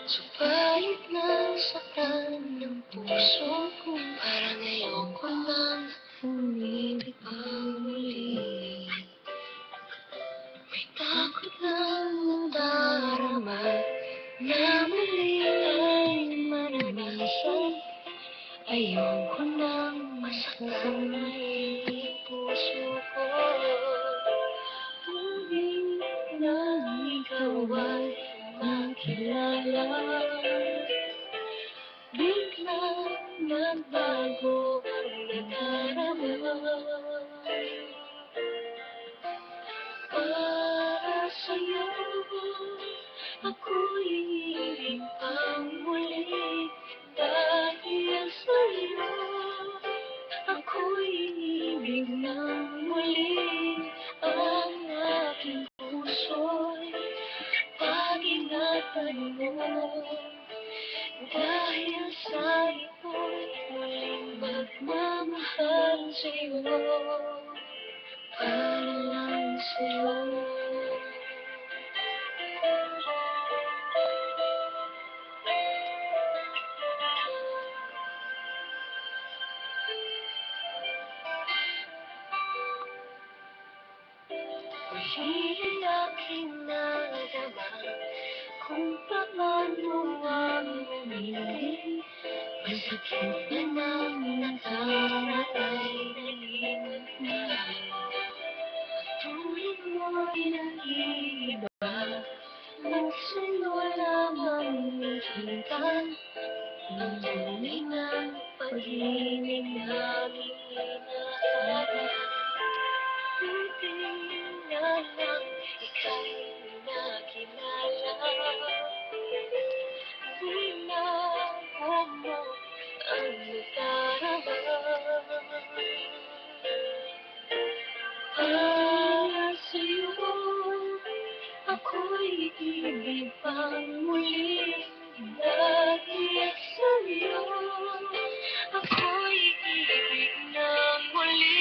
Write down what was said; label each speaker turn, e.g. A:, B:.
A: Subalit nasaktan ng puso ko, parang ayoko nang umibig pang muli. May takot na nadarama na muli ay maranasan. Ayoko nang masaktan ang puso ko. Tuwing na ikaw ay nakilala, biglang nagbago ang nadarama. Para sa'yo, ako'y iibig pang muli. Dahil sa'yo, ako'y iibig ng muli. Ang aking puso'y pag-ingatan mo. Dahil sa iyo'y muling magmamahal sa'yo. Para lang sa'yo. Uli aking nadama kung paano ang umibig. Masakit na ng nakaratay naging mahal. Tulad mo'y nag-iiba, at sa'yo lamang nakita ang tunay na pag-ibig naming hinahanap. Hindi na lang ikaw